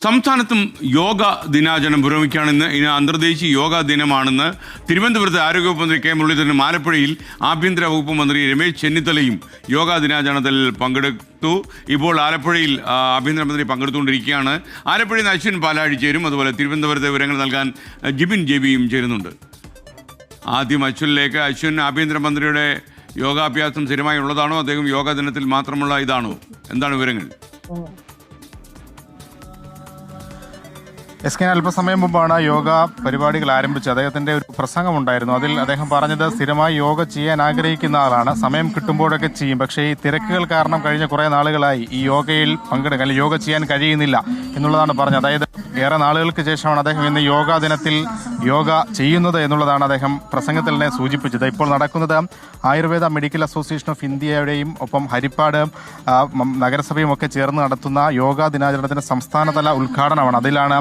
സംസ്ഥാനത്തും യോഗ ദിനാചരണം പുരോഗമിക്കുകയാണെന്ന് ഇന്ന് അന്തർദേശീയ യോഗാ ദിനമാണെന്ന് തിരുവനന്തപുരത്ത് ആരോഗ്യവകുപ്പ് മന്ത്രി കെ മുരളീധരനും ആലപ്പുഴയിൽ ആഭ്യന്തര വകുപ്പ് മന്ത്രി രമേശ് ചെന്നിത്തലയും യോഗാ ദിനാചരണത്തിൽ പങ്കെടുത്തു. ഇപ്പോൾ ആലപ്പുഴയിൽ ആഭ്യന്തരമന്ത്രി പങ്കെടുത്തുകൊണ്ടിരിക്കുകയാണ്. ആലപ്പുഴയിൽ നിന്ന് അശ്വിൻ പാലാഴി ചേരും. അതുപോലെ തിരുവനന്തപുരത്തെ വിവരങ്ങൾ നൽകാൻ ജിബിൻ ജെബിയും ചേരുന്നുണ്ട്. ആദ്യം അശ്വിനിലേക്ക്. അശ്വിൻ, ആഭ്യന്തരമന്ത്രിയുടെ യോഗാഭ്യാസം സ്ഥിരമായി ഉള്ളതാണോ, അദ്ദേഹം യോഗാ ദിനത്തിൽ മാത്രമുള്ള ഇതാണോ, എന്താണ് വിവരങ്ങൾ? എസ് കെ അല്പസമയം മുമ്പാണ് യോഗ പരിപാടികൾ ആരംഭിച്ചത്. അദ്ദേഹത്തിന്റെ ഒരു പ്രസംഗമുണ്ടായിരുന്നു. അതിൽ അദ്ദേഹം പറഞ്ഞത് സ്ഥിരമായി യോഗ ചെയ്യാൻ ആഗ്രഹിക്കുന്ന ആളാണ്, സമയം കിട്ടുമ്പോഴൊക്കെ ചെയ്യും. പക്ഷേ ഈ തിരക്കുകൾ കാരണം കഴിഞ്ഞ കുറേ നാളുകളായി ഈ യോഗയിൽ പങ്കെടുക്കാൻ അല്ലെങ്കിൽ യോഗ ചെയ്യാൻ കഴിയുന്നില്ല എന്നുള്ളതാണ് പറഞ്ഞത്. അതായത് ഏറെ നാളുകൾക്ക് ശേഷമാണ് അദ്ദേഹം ഇന്ന് യോഗാ ദിനത്തിൽ യോഗ ചെയ്യുന്നത് എന്നുള്ളതാണ് അദ്ദേഹം പ്രസംഗത്തിൽ തന്നെ സൂചിപ്പിച്ചത്. ഇപ്പോൾ നടക്കുന്നത് ആയുർവേദ മെഡിക്കൽ അസോസിയേഷൻ ഓഫ് ഇന്ത്യയുടെയും ഒപ്പം ഹരിപ്പാട് നഗരസഭയും ഒക്കെ ചേർന്ന് നടത്തുന്ന യോഗാ ദിനാചരണത്തിന്റെ സംസ്ഥാനതല ഉദ്ഘാടനമാണ്. അതിലാണ്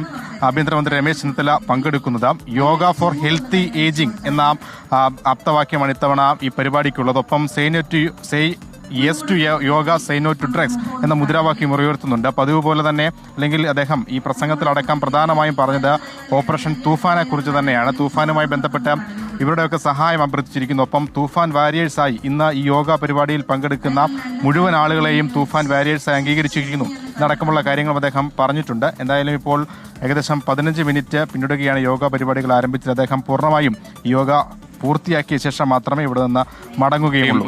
ആഭ്യന്തരമന്ത്രി രമേശ് ചെന്നിത്തല പങ്കെടുക്കുന്നത്. യോഗ ഫോർ ഹെൽത്തി ഏജിംഗ് എന്ന ആപ്തവാക്യമാണ് ഇത്തവണ ഈ പരിപാടിക്കുള്ളത്. ഒപ്പം yes to yoga, say no to drugs എന്ന മുദ്രാവാക്യം ഉയർത്തുന്നുണ്ട്. പതിവ് പോലെ തന്നെ, അല്ലെങ്കിൽ അദ്ദേഹം ഈ പ്രസംഗത്തിലടക്കം പ്രധാനമായും പറഞ്ഞത് ഓപ്പറേഷൻ തൂഫാനെ കുറിച്ച് തന്നെയാണ്. തൂഫാനുമായി ബന്ധപ്പെട്ട് ഇവരുടെയൊക്കെ സഹായം അഭ്യർത്ഥിച്ചിരിക്കുന്നു. ഒപ്പം തൂഫാൻ വാരിയേഴ്സായി ഇന്ന് ഈ യോഗ പരിപാടിയിൽ പങ്കെടുക്കുന്ന മുഴുവൻ ആളുകളെയും തൂഫാൻ വാരിയേഴ്സായി അംഗീകരിച്ചിരിക്കുന്നു എന്നടക്കമുള്ള കാര്യങ്ങളും അദ്ദേഹം പറഞ്ഞിട്ടുണ്ട്. എന്തായാലും ഇപ്പോൾ ഏകദേശം 15 മിനിറ്റ് പിന്നിടുകയാണ് യോഗ പരിപാടികൾ ആരംഭിച്ചത്. അദ്ദേഹം പൂർണ്ണമായും യോഗ പൂർത്തിയാക്കിയ ശേഷം മാത്രമേ ഇവിടെ നിന്ന് മടങ്ങുകയുള്ളൂ.